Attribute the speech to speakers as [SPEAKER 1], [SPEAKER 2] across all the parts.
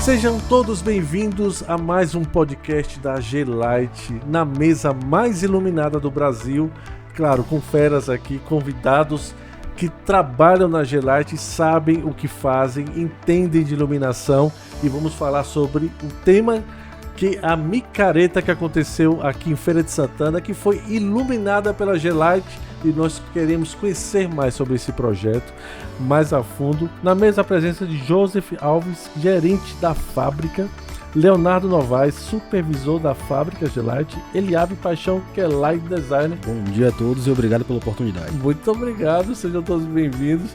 [SPEAKER 1] Sejam todos bem-vindos a mais um podcast da G-Light, na mesa mais iluminada do Brasil. Claro, com feras aqui, convidados que trabalham na G-Light, sabem o que fazem, entendem de iluminação, e vamos falar sobre um tema que a micareta que aconteceu aqui em Feira de Santana, que foi iluminada pela G-Light, e nós queremos conhecer mais sobre esse projeto mais a fundo. Na mesa a presença de Joseph Alves, gerente da fábrica, Leonardo Novaes, supervisor da fábrica G-Light, Eliabe Paixão, que é Light Designer.
[SPEAKER 2] Bom dia a todos e obrigado pela oportunidade.
[SPEAKER 1] Muito obrigado, sejam todos bem-vindos.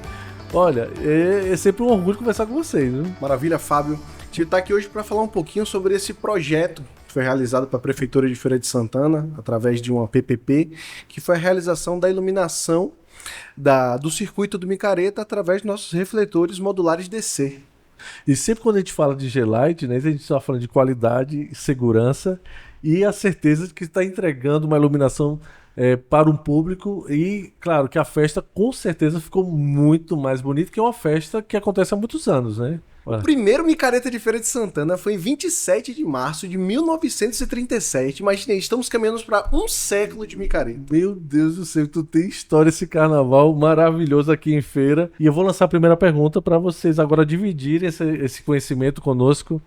[SPEAKER 1] Olha, é sempre um orgulho conversar com vocês, né?
[SPEAKER 3] Maravilha, Fábio. A gente está aqui hoje para falar um pouquinho sobre esse projeto que foi realizado para a Prefeitura de Feira de Santana, através de uma PPP, que foi a realização da iluminação do circuito do micareta através dos nossos refletores modulares DC.
[SPEAKER 1] E sempre quando a gente fala de G-Light, né, a gente está falando de qualidade, segurança e a certeza de que está entregando uma iluminação para um público. E claro que a festa com certeza ficou muito mais bonita, que é uma festa que acontece há muitos anos, né?
[SPEAKER 3] O primeiro micareta de Feira de Santana foi em 27 de março de 1937. Imagina, estamos caminhando para um século de micareta.
[SPEAKER 1] Meu Deus do céu, tu tem história esse carnaval maravilhoso aqui em Feira. E eu vou lançar a primeira pergunta para vocês agora dividirem esse conhecimento conosco.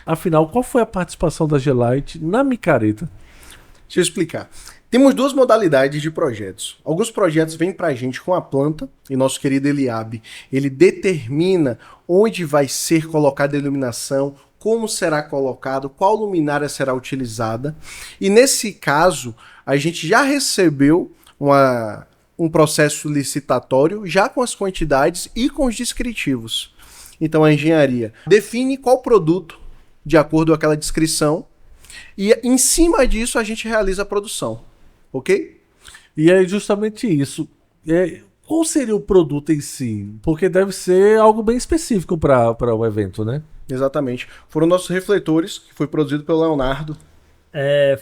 [SPEAKER 1] Afinal, qual foi a participação da G-Light na micareta?
[SPEAKER 3] Deixa eu explicar. Temos duas modalidades de projetos. Alguns projetos vêm para a gente com a planta, e nosso querido Eliabe, ele determina onde vai ser colocada a iluminação, como será colocado, qual luminária será utilizada. E nesse caso, a gente já recebeu um processo licitatório, já com as quantidades e com os descritivos. Então a engenharia define qual produto, de acordo com aquela descrição, e em cima disso a gente realiza a produção. Ok?
[SPEAKER 1] E é justamente isso. Qual seria o produto em si? Porque deve ser algo bem específico para o evento, né?
[SPEAKER 3] Exatamente. Foram nossos refletores, que foi produzido pelo Leonardo.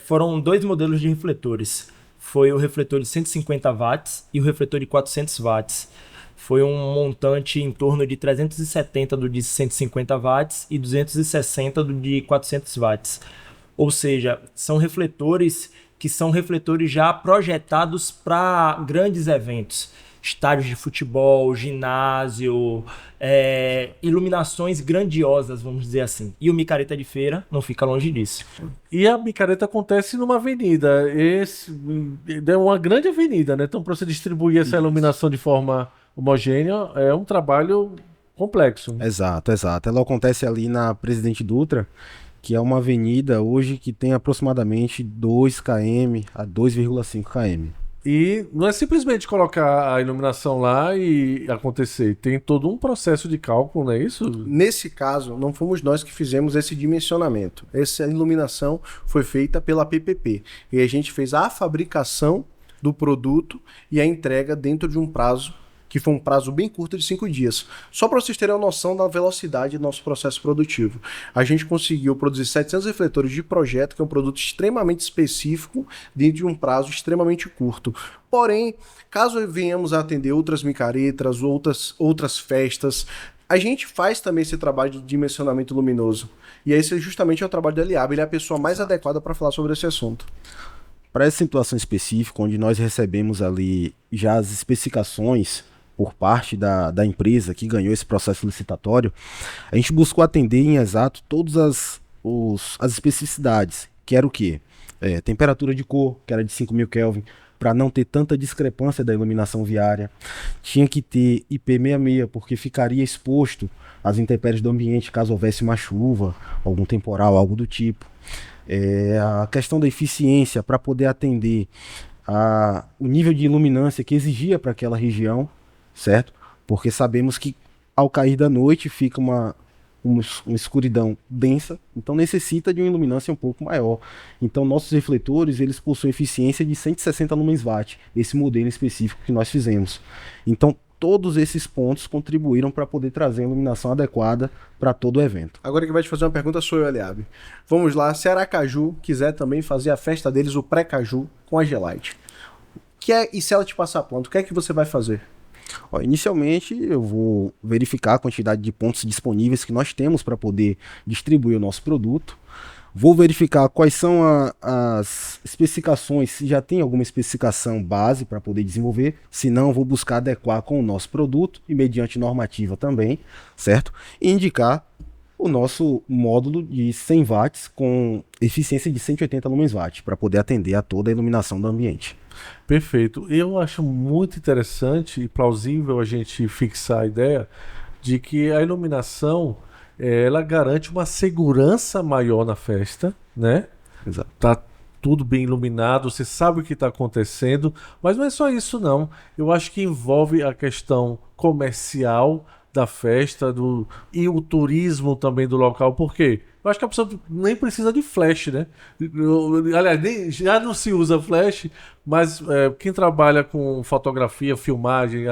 [SPEAKER 4] Foram dois modelos de refletores. Foi o refletor de 150 watts e o refletor de 400 watts. Foi um montante em torno de 370 do de 150 watts e 260 do de 400 watts. Ou seja, são refletores que são refletores já projetados para grandes eventos, estádios de futebol, ginásio, iluminações grandiosas, vamos dizer assim. E o micareta de feira não fica longe disso.
[SPEAKER 1] E a micareta acontece numa avenida, é uma grande avenida, né? Então, para você distribuir essa iluminação de forma homogênea, é um trabalho complexo.
[SPEAKER 2] Exato. Ela acontece ali na Presidente Dutra, que é uma avenida hoje que tem aproximadamente 2 km a 2,5 km.
[SPEAKER 1] E não é simplesmente colocar a iluminação lá e acontecer, tem todo um processo de cálculo, não é isso?
[SPEAKER 3] Nesse caso, não fomos nós que fizemos esse dimensionamento. Essa iluminação foi feita pela PPP. E a gente fez a fabricação do produto e a entrega dentro de um prazo, que foi um prazo bem curto de 5 dias. Só para vocês terem uma noção da velocidade do nosso processo produtivo. A gente conseguiu produzir 700 refletores de projeto, que é um produto extremamente específico, dentro de um prazo extremamente curto. Porém, caso venhamos a atender outras micaretas, outras festas, a gente faz também esse trabalho de dimensionamento luminoso. E esse justamente é o trabalho do Eliabe, ele é a pessoa mais adequada para falar sobre esse assunto.
[SPEAKER 2] Para essa situação específica, onde nós recebemos ali já as especificações por parte da empresa que ganhou esse processo licitatório, a gente buscou atender em exato todas as especificidades, que era o quê? Temperatura de cor, que era de 5.000 Kelvin, para não ter tanta discrepância da iluminação viária. Tinha que ter IP66, porque ficaria exposto às intempéries do ambiente caso houvesse uma chuva, algum temporal, algo do tipo. A questão da eficiência para poder atender o nível de iluminância que exigia para aquela região, certo? Porque sabemos que ao cair da noite fica uma escuridão densa, então necessita de uma iluminância um pouco maior. Então nossos refletores, eles possuem eficiência de 160 lumens watt, esse modelo específico que nós fizemos. Então todos esses pontos contribuíram para poder trazer a iluminação adequada para todo o evento.
[SPEAKER 3] Agora que vai te fazer uma pergunta sou eu, Eliabe. Vamos lá, se a Aracaju quiser também fazer a festa deles, o pré-caju, com a G-Light. E se ela te passar pronto, o que é que você vai fazer?
[SPEAKER 2] Inicialmente, eu vou verificar a quantidade de pontos disponíveis que nós temos para poder distribuir o nosso produto. Vou verificar quais são as especificações, se já tem alguma especificação base para poder desenvolver. Se não, vou buscar adequar com o nosso produto e mediante normativa também, certo? E indicar o nosso módulo de 100 watts com eficiência de 180 lumens watt para poder atender a toda a iluminação do ambiente.
[SPEAKER 1] Perfeito. Eu acho muito interessante e plausível a gente fixar a ideia de que a iluminação ela garante uma segurança maior na festa, né?
[SPEAKER 2] Exato.
[SPEAKER 1] Tá tudo bem iluminado, você sabe o que está acontecendo, mas não é só isso não. Eu acho que envolve a questão comercial da festa e o turismo também do local, por quê? Eu acho que a pessoa nem precisa de flash, né? Aliás, já não se usa flash, mas quem trabalha com fotografia, filmagem,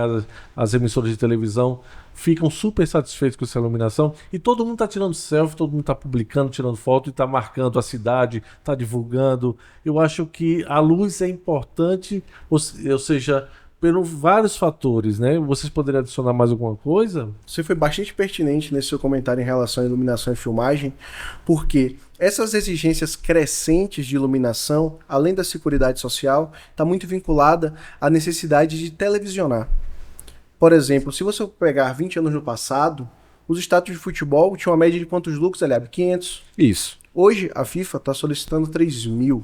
[SPEAKER 1] as emissoras de televisão ficam super satisfeitos com essa iluminação e todo mundo está tirando selfie, todo mundo está publicando, tirando foto e está marcando a cidade, está divulgando. Eu acho que a luz é importante, ou seja, pelos vários fatores, né? Vocês poderiam adicionar mais alguma coisa?
[SPEAKER 3] Você foi bastante pertinente nesse seu comentário em relação à iluminação e filmagem, porque essas exigências crescentes de iluminação, além da seguridade social, está muito vinculada à necessidade de televisionar. Por exemplo, se você pegar 20 anos no passado, os estádios de futebol tinham uma média de quantos lucros, Eliab? 500.
[SPEAKER 2] Isso.
[SPEAKER 3] Hoje, a FIFA está solicitando 3.000.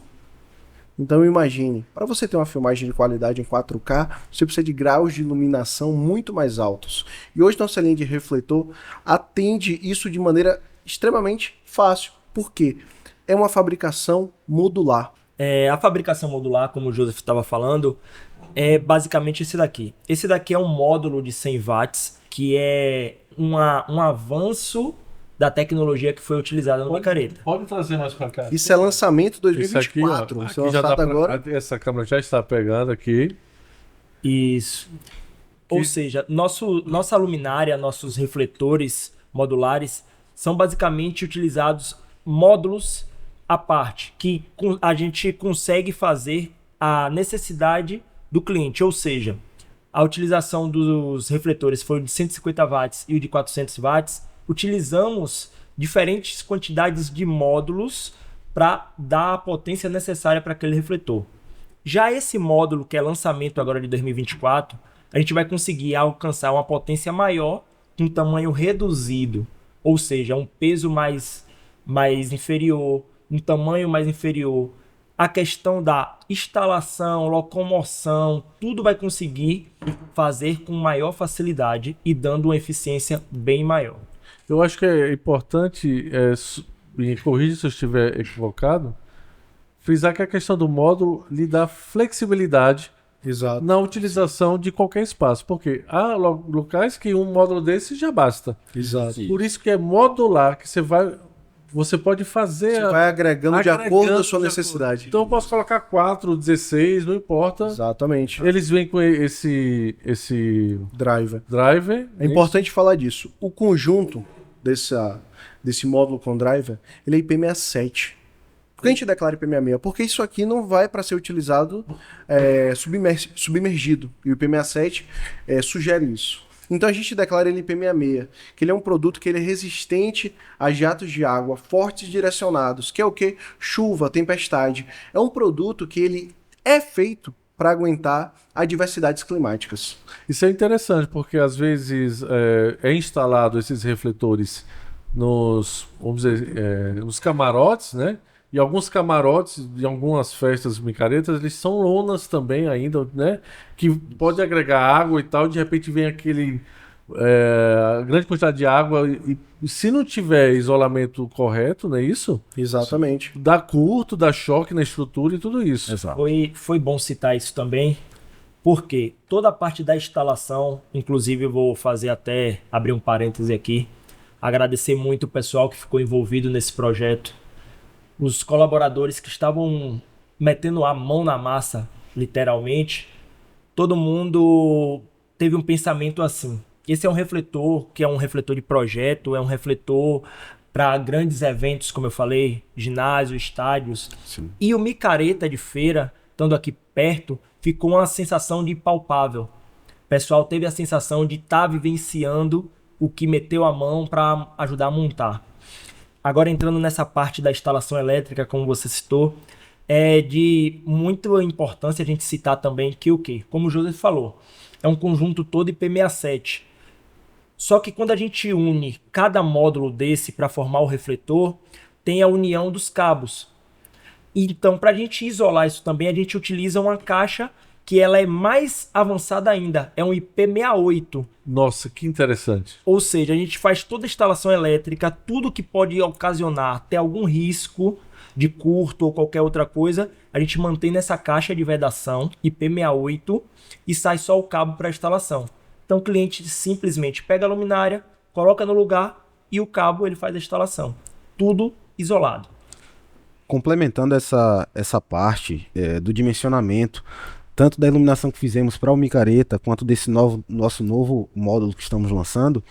[SPEAKER 3] Então imagine, para você ter uma filmagem de qualidade em 4K, você precisa de graus de iluminação muito mais altos. E hoje nossa linha de refletor atende isso de maneira extremamente fácil. Por quê? É uma fabricação modular.
[SPEAKER 4] A fabricação modular, como o Joseph estava falando, é basicamente esse daqui. Esse daqui é um módulo de 100 watts, que é um avanço da tecnologia que foi utilizada no micareta.
[SPEAKER 1] Pode trazer mais para cá.
[SPEAKER 3] Isso é lançamento 2024.
[SPEAKER 1] Isso aqui, ó, aqui agora. Essa câmera já está pegando aqui.
[SPEAKER 4] Isso. Ou seja, nossa luminária, nossos refletores modulares são basicamente utilizados módulos à parte, que a gente consegue fazer a necessidade do cliente. Ou seja, a utilização dos refletores foi de 150 watts e o de 400 watts. Utilizamos diferentes quantidades de módulos para dar a potência necessária para aquele refletor. Já esse módulo, que é lançamento agora de 2024, a gente vai conseguir alcançar uma potência maior com um tamanho reduzido, ou seja, um peso mais inferior, um tamanho mais inferior. A questão da instalação, locomoção, tudo vai conseguir fazer com maior facilidade e dando uma eficiência bem maior.
[SPEAKER 1] Eu acho que é importante, me corrija se eu estiver equivocado, frisar que a questão do módulo lhe dá flexibilidade.
[SPEAKER 3] Exato.
[SPEAKER 1] Na utilização de qualquer espaço, porque há locais que um módulo desse já basta.
[SPEAKER 3] Exato.
[SPEAKER 1] Por isso que é modular, que você pode fazer...
[SPEAKER 3] Você vai agregando de acordo com a sua necessidade.
[SPEAKER 1] Então eu posso colocar 4, 16, não importa.
[SPEAKER 3] Exatamente.
[SPEAKER 1] Eles vêm com esse
[SPEAKER 3] driver.
[SPEAKER 1] É
[SPEAKER 3] importante falar disso. O conjunto desse módulo com driver, ele é IP67. Por que a gente declara IP66? Porque isso aqui não vai para ser utilizado submergido. E o IP67 sugere isso. Então a gente declara ele IP66, que ele é um produto que ele é resistente a jatos de água fortes e direcionados, que é o que? Chuva, tempestade. É um produto que ele é feito para aguentar adversidades climáticas.
[SPEAKER 1] Isso é interessante, porque às vezes instalado esses refletores nos camarotes, né? E alguns camarotes de algumas festas micaretas, eles são lonas também ainda, né? Que pode agregar água e tal, de repente vem grande quantidade de água e se não tiver isolamento correto, não é isso?
[SPEAKER 3] Exatamente.
[SPEAKER 1] Dá curto, dá choque na estrutura e tudo isso.
[SPEAKER 2] Exato.
[SPEAKER 4] Foi bom citar isso também, porque toda a parte da instalação, inclusive eu vou abrir um parêntese aqui, agradecer muito o pessoal que ficou envolvido nesse projeto, os colaboradores que estavam metendo a mão na massa, literalmente. Todo mundo teve um pensamento assim: esse é um refletor que é um refletor de projeto, é um refletor para grandes eventos, como eu falei, ginásio, estádios.
[SPEAKER 2] Sim.
[SPEAKER 4] E o micareta de feira, estando aqui perto, ficou uma sensação de palpável. pessoal teve a sensação de estar vivenciando o que meteu a mão para ajudar a montar. Agora, entrando nessa parte da instalação elétrica, como você citou, é de muita importância a gente citar também que o quê? Como o Joseph falou, é um conjunto todo IP67. Só que quando a gente une cada módulo desse para formar o refletor, tem a união dos cabos. Então, para a gente isolar isso também, a gente utiliza uma caixa que ela é mais avançada ainda, é um IP68.
[SPEAKER 1] Nossa, que interessante.
[SPEAKER 4] Ou seja, a gente faz toda a instalação elétrica, tudo que pode ocasionar até algum risco de curto ou qualquer outra coisa, a gente mantém nessa caixa de vedação IP68 e sai só o cabo para a instalação. Então o cliente simplesmente pega a luminária, coloca no lugar e o cabo ele faz a instalação. Tudo isolado.
[SPEAKER 2] Complementando essa parte do dimensionamento, tanto da iluminação que fizemos para o micareta, quanto desse nosso novo módulo que estamos lançando,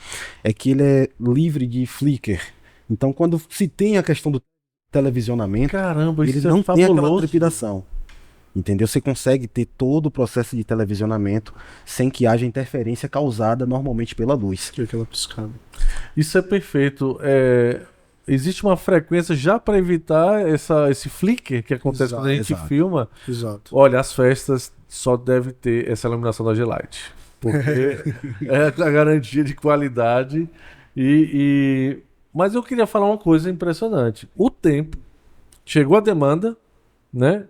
[SPEAKER 2] é que ele é livre de flicker. Então, quando se tem a questão do televisionamento,
[SPEAKER 1] Caramba,
[SPEAKER 2] ele
[SPEAKER 1] isso
[SPEAKER 2] não
[SPEAKER 1] é
[SPEAKER 2] tem aquela
[SPEAKER 1] fabuloso.
[SPEAKER 2] trepidação. Entendeu? Você consegue ter todo o processo de televisionamento sem que haja interferência causada normalmente pela luz.
[SPEAKER 3] Que é aquela piscada.
[SPEAKER 1] Isso é perfeito. Existe uma frequência já para evitar esse flicker que acontece
[SPEAKER 3] Exato,
[SPEAKER 1] quando a gente
[SPEAKER 2] exato.
[SPEAKER 1] filma.
[SPEAKER 3] Exato.
[SPEAKER 1] Olha, as festas só deve ter essa iluminação da G-Lite. Porque é a garantia de qualidade. Mas eu queria falar uma coisa impressionante. O tempo, chegou a demanda, né?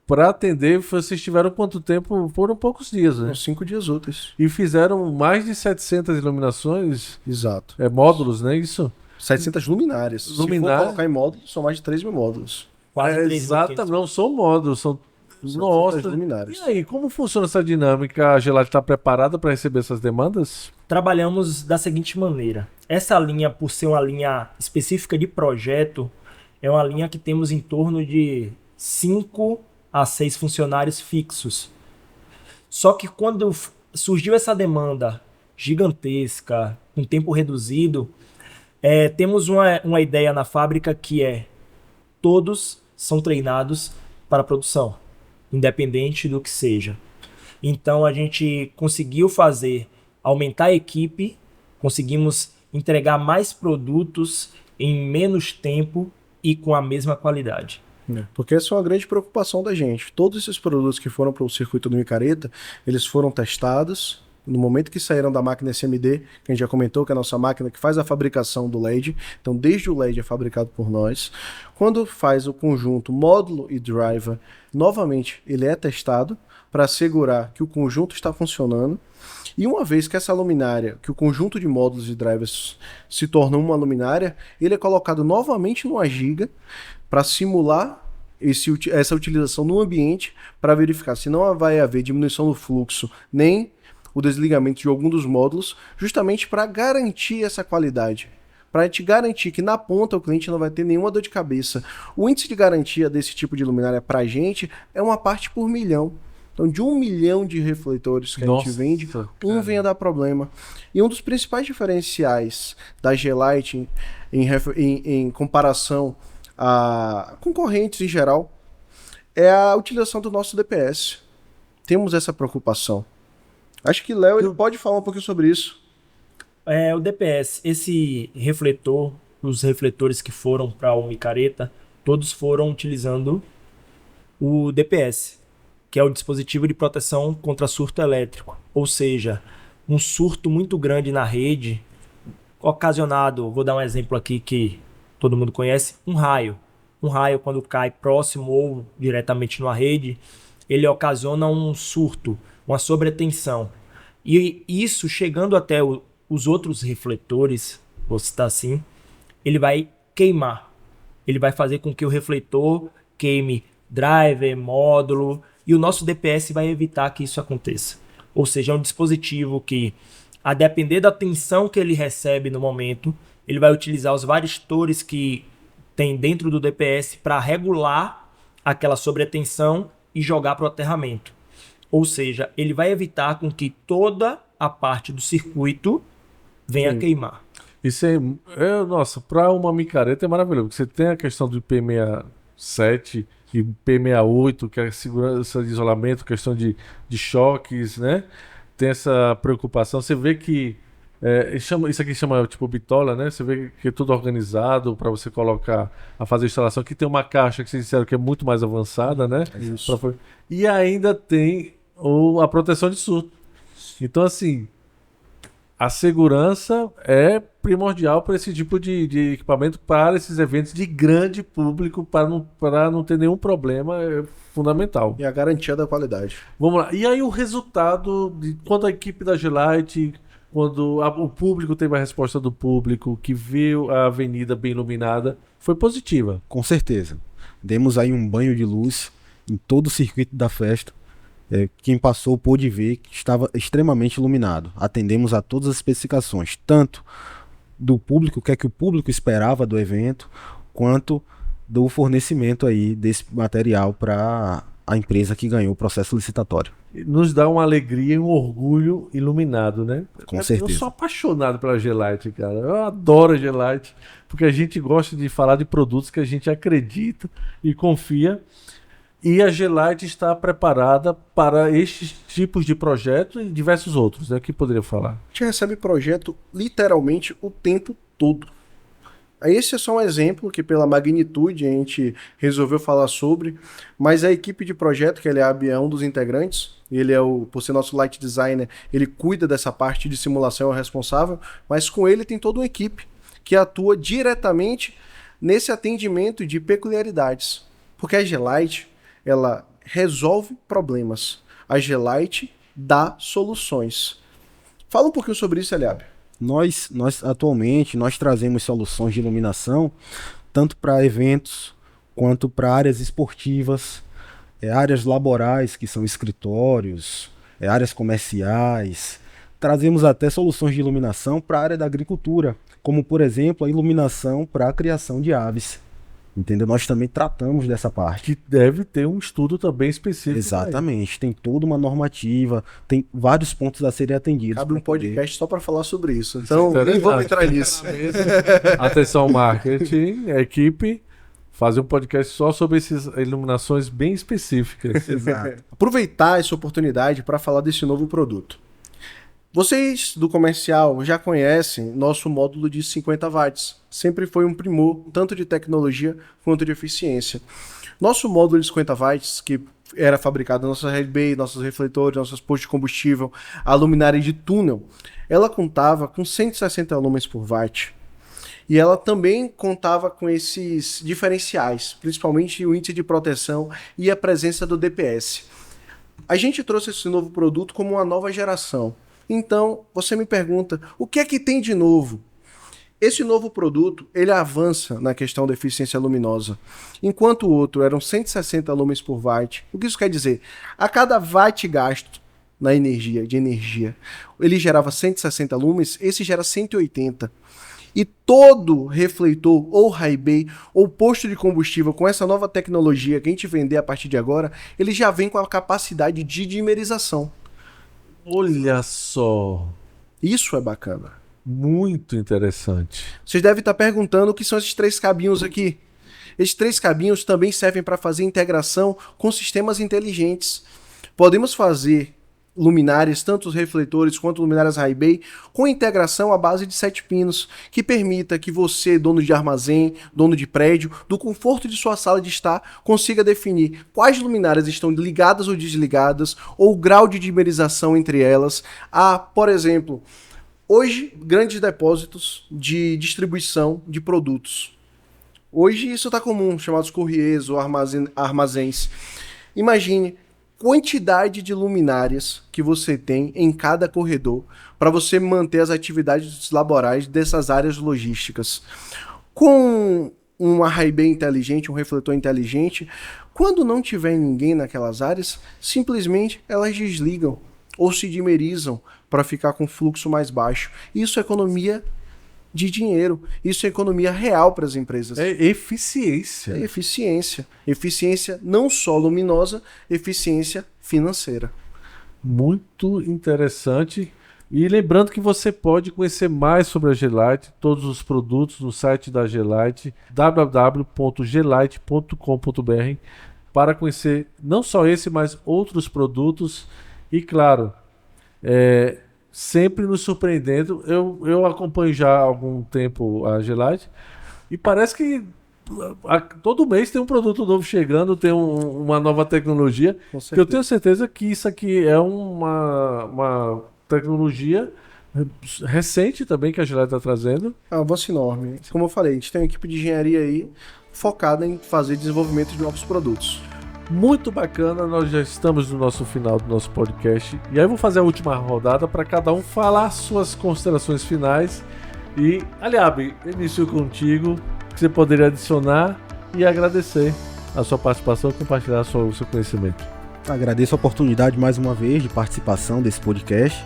[SPEAKER 1] Para atender, vocês tiveram quanto tempo? Foram poucos dias, né?
[SPEAKER 3] Uns 5 dias úteis.
[SPEAKER 1] E fizeram mais de 700 iluminações,
[SPEAKER 3] Exato.
[SPEAKER 1] módulos, né? Isso?
[SPEAKER 3] 700 luminárias. Se
[SPEAKER 1] Luminária.
[SPEAKER 3] for colocar em módulos, são mais de 3 mil módulos.
[SPEAKER 4] Quase 3.500.
[SPEAKER 1] Exatamente, não são módulos, são.
[SPEAKER 3] 700
[SPEAKER 1] Nossa,
[SPEAKER 3] luminárias.
[SPEAKER 1] e aí, como funciona essa dinâmica? A Gelade está preparada para receber essas demandas?
[SPEAKER 4] Trabalhamos da seguinte maneira. Essa linha, por ser uma linha específica de projeto, é uma linha que temos em torno de 5 a 6 funcionários fixos. Só que quando surgiu essa demanda gigantesca, com tempo reduzido, temos uma ideia na fábrica que todos são treinados para a produção, independente do que seja. Então a gente conseguiu aumentar a equipe, conseguimos entregar mais produtos em menos tempo e com a mesma qualidade.
[SPEAKER 3] Porque essa é uma grande preocupação da gente. Todos esses produtos que foram para o circuito do micareta, eles foram testados. No momento que saíram da máquina SMD, que a gente já comentou, que é a nossa máquina que faz a fabricação do LED. Então, desde o LED é fabricado por nós. Quando faz o conjunto módulo e driver, novamente ele é testado para assegurar que o conjunto está funcionando. E uma vez que essa luminária, que o conjunto de módulos e drivers se torna uma luminária, ele é colocado novamente numa giga para simular essa utilização no ambiente, para verificar se não vai haver diminuição do fluxo, nem o desligamento de algum dos módulos, justamente para garantir essa qualidade. Para te garantir que na ponta o cliente não vai ter nenhuma dor de cabeça. O índice de garantia desse tipo de luminária para a gente é uma parte por milhão. Então, de 1 milhão de refletores que a gente vende, vem a dar problema. E um dos principais diferenciais da G-Lite em comparação a concorrentes em geral é a utilização do nosso DPS. Temos essa preocupação. Acho que Léo ele pode falar um pouquinho sobre isso.
[SPEAKER 4] O DPS, esse refletor, os refletores que foram para o micareta, todos foram utilizando o DPS, que é o dispositivo de proteção contra surto elétrico. Ou seja, um surto muito grande na rede, ocasionado, vou dar um exemplo aqui que todo mundo conhece, um raio. Um raio, quando cai próximo ou diretamente numa rede, ele ocasiona um surto, uma sobretensão. E isso, chegando até os outros refletores, vou citar assim, ele vai queimar. Ele vai fazer com que o refletor queime driver, módulo, e o nosso DPS vai evitar que isso aconteça. Ou seja, é um dispositivo que, a depender da tensão que ele recebe no momento, ele vai utilizar os varistores que tem dentro do DPS para regular aquela sobretensão e jogar para o aterramento. Ou seja, ele vai evitar com que toda a parte do circuito venha a queimar.
[SPEAKER 1] Isso nossa, para uma micareta é maravilhoso, porque você tem a questão do IP67 e IP68, que é a segurança de isolamento, questão de choques, né? tem essa preocupação. Você vê que isso aqui chama tipo bitola, né? Você vê que é tudo organizado para você colocar a fazer a instalação. Aqui tem uma caixa que vocês disseram que é muito mais avançada, né?
[SPEAKER 3] Isso.
[SPEAKER 1] E ainda tem a proteção de surto. Então, assim, a segurança é primordial para esse tipo de equipamento, para esses eventos de grande público, para não ter nenhum problema, é fundamental.
[SPEAKER 3] E a garantia da qualidade.
[SPEAKER 1] Vamos lá. E aí o resultado, quando a equipe da G-Lite, quando o público teve a resposta do público, que viu a avenida bem iluminada, foi positiva.
[SPEAKER 2] Com certeza. Demos aí um banho de luz em todo o circuito da festa. Quem passou pôde ver que estava extremamente iluminado. Atendemos a todas as especificações, tanto do público, o que é que o público esperava do evento, quanto do fornecimento aí desse material para a empresa que ganhou o processo licitatório.
[SPEAKER 1] Nos dá uma alegria e um orgulho iluminado, né?
[SPEAKER 2] Com certeza.
[SPEAKER 1] Eu sou apaixonado pela G-Lite, cara. Eu adoro a G-Lite, porque a gente gosta de falar de produtos que a gente acredita e confia. E a G-Lite está preparada para estes tipos de projetos e diversos outros, né? O que poderia falar?
[SPEAKER 3] A gente recebe projeto literalmente o tempo todo. Esse é só um exemplo que, pela magnitude, a gente resolveu falar sobre, mas a equipe de projeto, que Eliabe é um dos integrantes, ele por ser nosso light designer, ele cuida dessa parte de simulação, é o responsável, mas com ele tem toda uma equipe que atua diretamente nesse atendimento de peculiaridades. Porque a G-Lite, ela resolve problemas. A G-Lite dá soluções. Fala um pouquinho sobre isso, Eliabe.
[SPEAKER 2] Nós atualmente trazemos soluções de iluminação tanto para eventos quanto para áreas esportivas, áreas laborais, que são escritórios, áreas comerciais. Trazemos até soluções de iluminação para a área da agricultura, como por exemplo a iluminação para a criação de aves. Entendeu? Nós também tratamos dessa parte.
[SPEAKER 1] Que deve ter um estudo também específico.
[SPEAKER 2] Exatamente. Tem toda uma normativa, tem vários pontos a serem atendidos.
[SPEAKER 3] Cabe um podcast só para falar sobre isso. Então, nem vamos entrar nisso.
[SPEAKER 1] Atenção, marketing, a equipe, fazer um podcast só sobre essas iluminações bem específicas.
[SPEAKER 2] Exato.
[SPEAKER 3] Aproveitar essa oportunidade para falar desse novo produto. Vocês do comercial já conhecem nosso módulo de 50 watts. Sempre foi um primor, tanto de tecnologia quanto de eficiência. Nosso módulo de 50 watts, que era fabricado na nossa Red Bay, nossos refletores, nossos postos de combustível, a luminária de túnel, ela contava com 160 lumens por watt. E ela também contava com esses diferenciais, principalmente o índice de proteção e a presença do DPS. A gente trouxe esse novo produto como uma nova geração. Então, você me pergunta, o que é que tem de novo? Esse novo produto, ele avança na questão da eficiência luminosa. Enquanto o outro eram 160 lumens por watt. O que isso quer dizer? A cada watt gasto na energia, ele gerava 160 lumens, esse gera 180. E todo refletor, ou high bay, ou posto de combustível com essa nova tecnologia que a gente vender a partir de agora, ele já vem com a capacidade de dimerização.
[SPEAKER 1] Olha só.
[SPEAKER 3] Isso é bacana.
[SPEAKER 1] Muito interessante.
[SPEAKER 3] Vocês devem estar perguntando o que são esses 3 cabinhos aqui. Esses 3 cabinhos também servem para fazer integração com sistemas inteligentes. Podemos fazer luminárias, tanto os refletores quanto luminárias high bay, com integração à base de 7 pinos, que permita que você, dono de armazém, dono de prédio, do conforto de sua sala de estar, consiga definir quais luminárias estão ligadas ou desligadas, ou o grau de dimerização entre elas. Por exemplo, hoje, grandes depósitos de distribuição de produtos. Hoje isso está comum, chamados courriers ou armazéns. Imagine quantidade de luminárias que você tem em cada corredor para você manter as atividades laborais dessas áreas logísticas. Com uma high bay inteligente, um refletor inteligente, quando não tiver ninguém naquelas áreas, simplesmente elas desligam ou se dimerizam para ficar com fluxo mais baixo. Isso é economia de dinheiro. Isso é economia real para as empresas.
[SPEAKER 1] É eficiência.
[SPEAKER 3] É eficiência. Eficiência não só luminosa, eficiência financeira.
[SPEAKER 1] Muito interessante. E lembrando que você pode conhecer mais sobre a G-Lite, todos os produtos no site da G-Lite, www.glite.com.br, para conhecer não só esse, mas outros produtos. E claro, sempre nos surpreendendo. Eu acompanho já há algum tempo a G-Lite e parece que todo mês tem um produto novo chegando, tem uma nova tecnologia, que eu tenho certeza que isso aqui é uma tecnologia recente também que a G-Lite está trazendo.
[SPEAKER 3] É um avanço enorme. Como eu falei, a gente tem uma equipe de engenharia aí focada em fazer desenvolvimento de novos produtos.
[SPEAKER 1] Muito bacana, nós já estamos no nosso final do nosso podcast. E aí eu vou fazer a última rodada para cada um falar suas considerações finais. E, Aliabe, inicio contigo, que você poderia adicionar e agradecer a sua participação e compartilhar o seu conhecimento.
[SPEAKER 2] Agradeço a oportunidade mais uma vez de participação desse podcast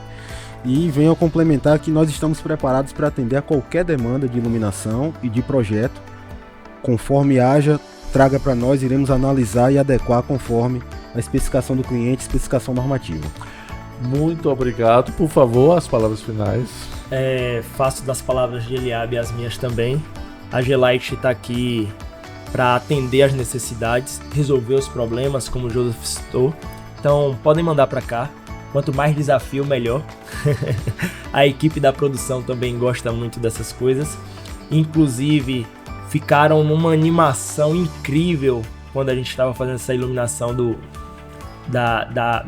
[SPEAKER 2] e venho a complementar que nós estamos preparados para atender a qualquer demanda de iluminação e de projeto. Conforme haja, traga para nós, iremos analisar e adequar conforme a especificação do cliente, especificação normativa.
[SPEAKER 1] Muito obrigado. Por favor, as palavras finais.
[SPEAKER 4] Faço das palavras de Eliabe as minhas também. A G-Lite está aqui para atender as necessidades, resolver os problemas, como o Joseph citou. Então, podem mandar para cá. Quanto mais desafio, melhor. A equipe da produção também gosta muito dessas coisas. Inclusive, ficaram numa animação incrível quando a gente estava fazendo essa iluminação do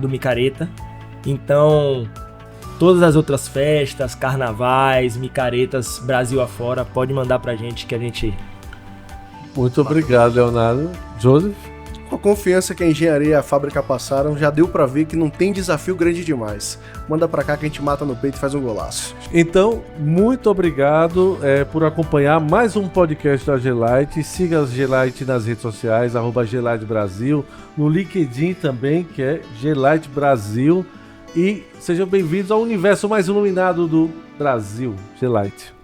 [SPEAKER 4] micareta. Então, todas as outras festas, carnavais, micaretas, Brasil afora, pode mandar pra gente que a gente...
[SPEAKER 1] Muito obrigado, Leonardo. Joseph?
[SPEAKER 3] Com a confiança que a engenharia e a fábrica passaram, já deu pra ver que não tem desafio grande demais. Manda pra cá que a gente mata no peito e faz um golaço.
[SPEAKER 1] Então, muito obrigado por acompanhar mais um podcast da G-Lite. Siga a G-Lite nas redes sociais, @G-Lite Brasil, no LinkedIn também, que é G-Lite Brasil. E sejam bem-vindos ao universo mais iluminado do Brasil, G-Lite.